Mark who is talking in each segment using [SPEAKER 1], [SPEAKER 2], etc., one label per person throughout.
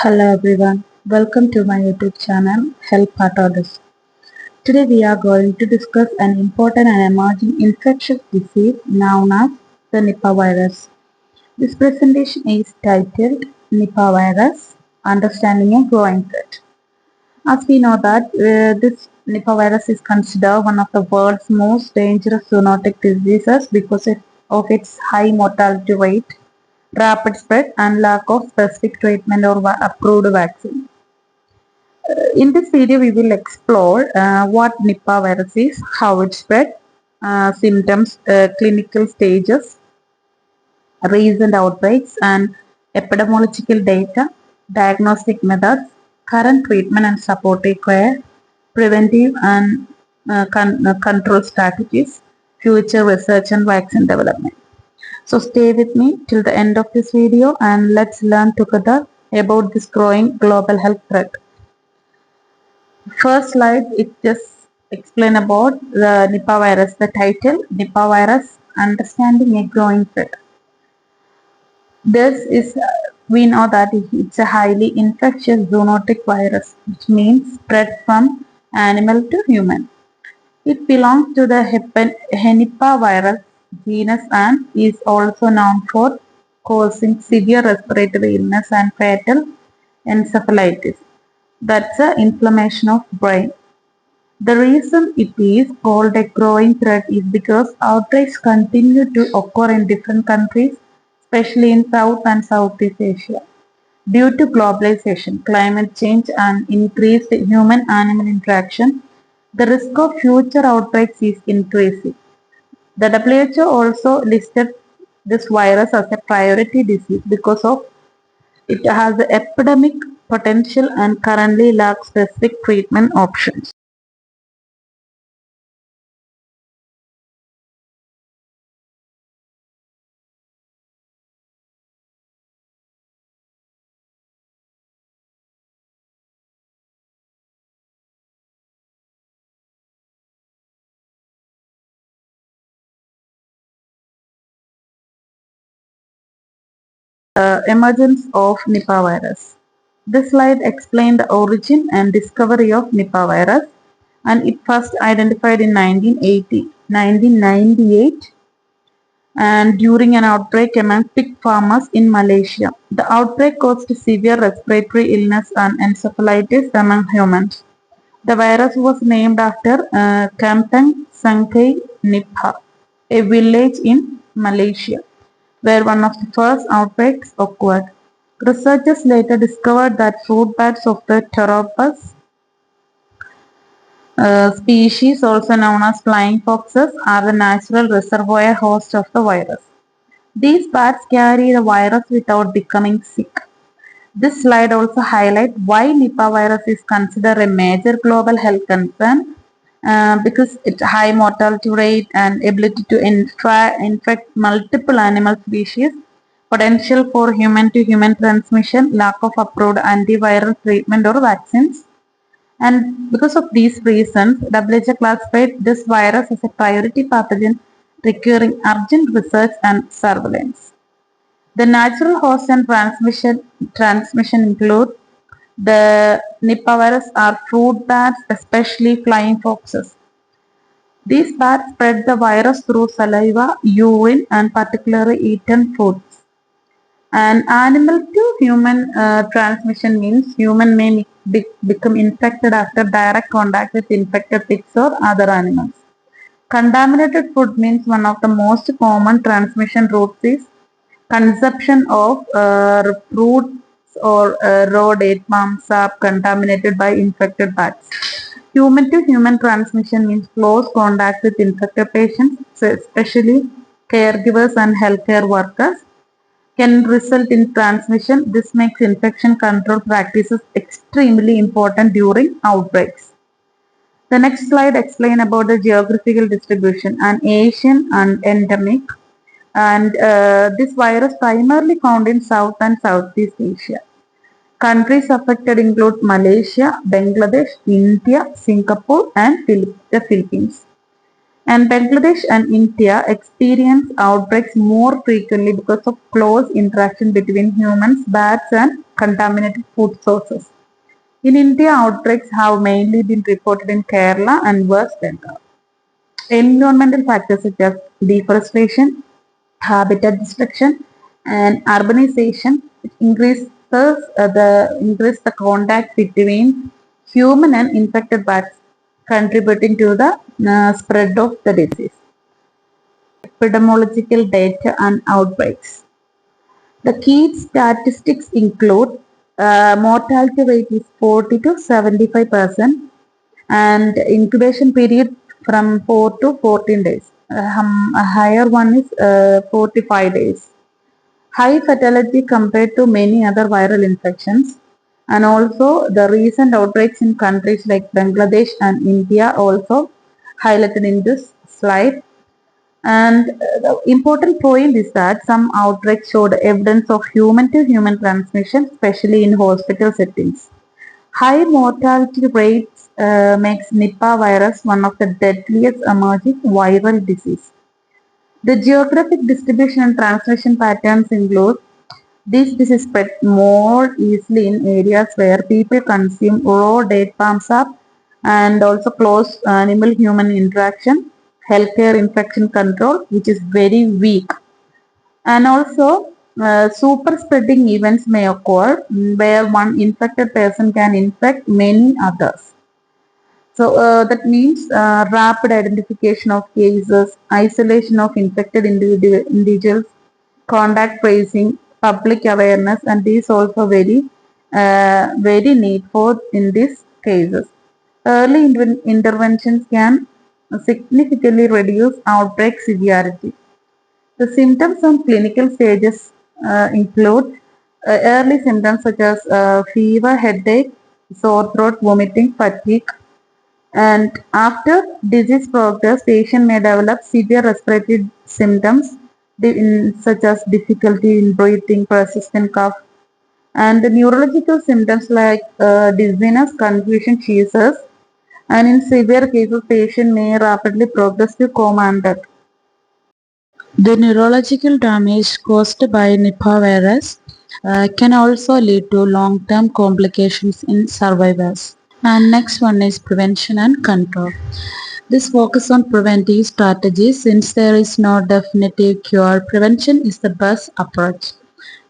[SPEAKER 1] Hello everyone, welcome to my YouTube channel Healthpathodesk. Today we are going to discuss an important and emerging infectious disease known as the Nipah virus. This presentation is titled Nipah virus, Understanding a Growing Threat. As we know that this Nipah virus is considered one of the world's most dangerous zoonotic diseases because of its high mortality rate, rapid spread and lack of specific treatment or approved vaccine. In this video, we will explore what Nipah virus is, how it spread, symptoms, clinical stages, recent outbreaks, and epidemiological data, diagnostic methods, current treatment and supportive care, preventive and control strategies, future research and vaccine development. So stay with me till the end of this video and let's learn together about this growing global health threat. First slide, it just explain about the Nipah virus. The title, Nipah virus, Understanding a Growing Threat. This is, we know that it's a highly infectious zoonotic virus, which means spread from animal to human. It belongs to the Nipah virus genus and is also known for causing severe respiratory illness and fatal encephalitis. That's the inflammation of brain. The reason it is called a growing threat is because outbreaks continue to occur in different countries, especially in South and Southeast Asia. Due to globalization, climate change, and increased human-animal interaction, the risk of future outbreaks is increasing. The WHO also listed this virus as a priority disease because of it has the epidemic potential and currently lacks specific treatment options. Emergence of Nipah virus. This slide explains the origin and discovery of Nipah virus, and it first identified in 1998 and during an outbreak among pig farmers in Malaysia. The outbreak caused severe respiratory illness and encephalitis among humans. The virus was named after Kampung Sangkai Nipah, a village in Malaysia, where one of the first outbreaks occurred. Researchers later discovered that fruit bats of the Pteropus species, also known as flying foxes, are the natural reservoir host of the virus. These bats carry the virus without becoming sick. This slide also highlights why Nipah virus is considered a major global health concern because its high mortality rate and ability to infect multiple animal species, potential for human-to-human transmission, lack of approved antiviral treatment or vaccines. And because of these reasons, WHO classified this virus as a priority pathogen requiring urgent research and surveillance. The natural host and transmission include the Nipah virus are fruit bats, especially flying foxes. These bats spread the virus through saliva, urine, and particularly eaten foods. And animal to human transmission means human may become infected after direct contact with infected pigs or other animals. Contaminated food means one of the most common transmission routes is consumption of fruits or raw date palm sap contaminated by infected bats. Human to human transmission means close contact with infected patients, so especially caregivers and healthcare workers, can result in transmission. This makes infection control practices extremely important during outbreaks. The next slide explains about the geographical distribution. An Asian and endemic, and this virus primarily found in South and Southeast Asia. Countries affected include Malaysia, Bangladesh, India, Singapore, and the Philippines. And Bangladesh and India experience outbreaks more frequently because of close interaction between humans, bats, and contaminated food sources. In India, outbreaks have mainly been reported in Kerala and West Bengal. Environmental factors such as deforestation, habitat destruction, and urbanization increase the contact between human and infected bats, contributing to the spread of the disease. Epidemiological data and outbreaks. The key statistics include mortality rate is 40 to 75%, and incubation period from 4 to 14 days. A higher one is 45 days. High fatality compared to many other viral infections, and also the recent outbreaks in countries like Bangladesh and India also highlighted in this slide. And the important point is that some outbreaks showed evidence of human to human transmission, especially in hospital settings. High mortality rates makes Nipah virus one of the deadliest emerging viral disease. The geographic distribution and transmission patterns include this disease spread more easily in areas where people consume raw date palm sap and also close animal-human interaction, healthcare infection control, which is very weak, and also super spreading events may occur where one infected person can infect many others. So that means rapid identification of cases, isolation of infected individuals, contact tracing, public awareness, and these also very need for in these cases. Early interventions can significantly reduce outbreak severity. The symptoms and clinical stages include early symptoms such as fever, headache, sore throat, vomiting, fatigue, and after disease progress, patient may develop severe respiratory symptoms such as difficulty in breathing, persistent cough, and the neurological symptoms like dizziness, confusion, seizures, and in severe cases, patient may rapidly progress to coma and death. The neurological damage caused by Nipah virus can also lead to long-term complications in survivors. And next one is prevention and control. This focus on preventive strategies since there is no definitive cure. Prevention is the best approach.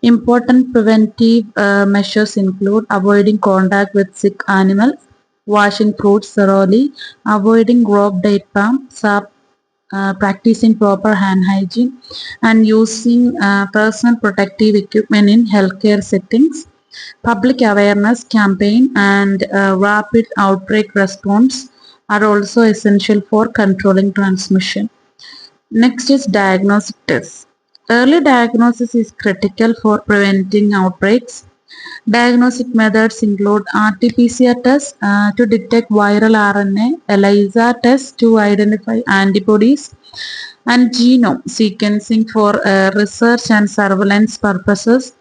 [SPEAKER 1] Important preventive measures include avoiding contact with sick animals, washing fruits thoroughly, avoiding raw date palm sap, practicing proper hand hygiene, and using personal protective equipment in healthcare settings. Public awareness campaign and rapid outbreak response are also essential for controlling transmission. Next is diagnostic tests. Early diagnosis is critical for preventing outbreaks. Diagnostic methods include RT-PCR tests to detect viral RNA, ELISA tests to identify antibodies, and genome sequencing for research and surveillance purposes.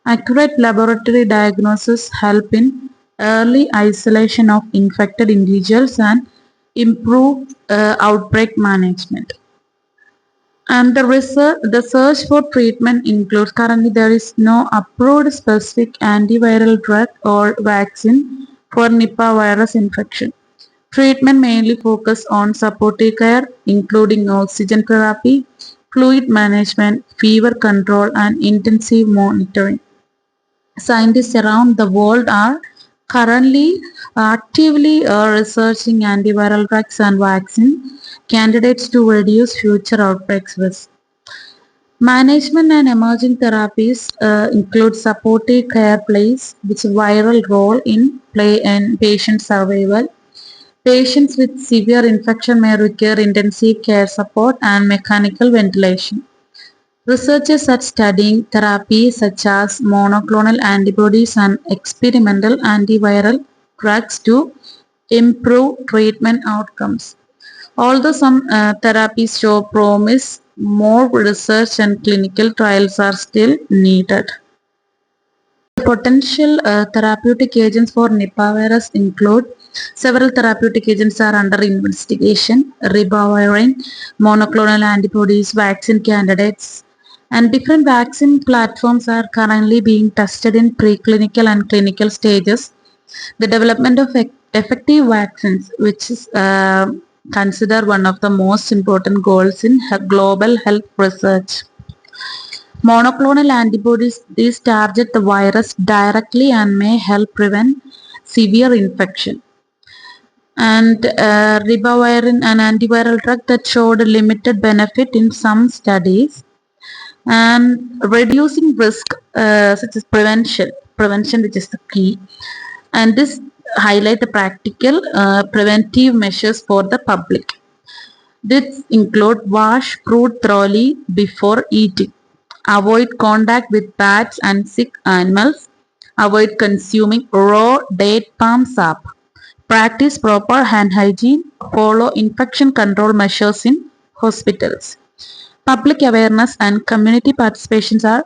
[SPEAKER 1] Accurate laboratory diagnosis help in early isolation of infected individuals and improve outbreak management. And the search for treatment includes currently there is no approved specific antiviral drug or vaccine for Nipah virus infection. Treatment mainly focus on supportive care, including oxygen therapy, fluid management, fever control, and intensive monitoring. Scientists around the world are currently actively researching antiviral drugs and vaccine candidates to reduce future outbreaks risk. Management and emerging therapies include supportive care plays which viral role in play and patient survival. Patients with severe infection may require intensive care support and mechanical ventilation. Researchers are studying therapies such as monoclonal antibodies and experimental antiviral drugs to improve treatment outcomes. Although some therapies show promise, more research and clinical trials are still needed. Potential therapeutic agents for Nipah virus include Several therapeutic agents are under investigation. Ribavirin, monoclonal antibodies, vaccine candidates, and different vaccine platforms are currently being tested in preclinical and clinical stages. The development of effective vaccines, which is considered one of the most important goals in global health research. Monoclonal antibodies, these target the virus directly and may help prevent severe infection. And ribavirin, an antiviral drug that showed a limited benefit in some studies, and reducing risk, such as prevention, which is the key. And this highlight the practical preventive measures for the public. This include wash fruit thoroughly before eating, avoid contact with bats and sick animals, avoid consuming raw date palm sap, practice proper hand hygiene, follow infection control measures in hospitals. Public awareness and community participations are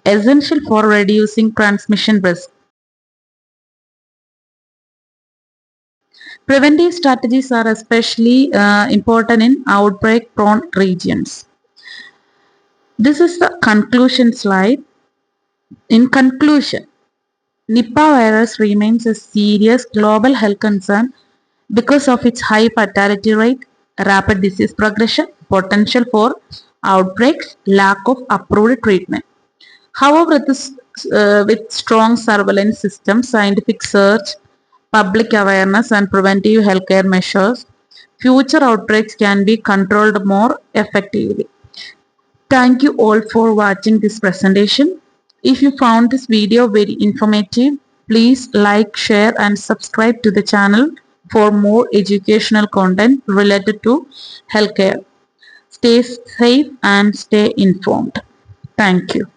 [SPEAKER 1] essential for reducing transmission risk. Preventive strategies are especially important in outbreak prone regions. This is the conclusion slide. In conclusion, Nipah virus remains a serious global health concern because of its high fatality rate, rapid disease progression, potential for outbreaks, lack of approved treatment. However, with strong surveillance systems, scientific research, public awareness, and preventive healthcare measures, future outbreaks can be controlled more effectively. Thank you all for watching this presentation. If you found this video very informative, please like, share, and subscribe to the channel for more educational content related to healthcare. Stay safe and stay informed. Thank you.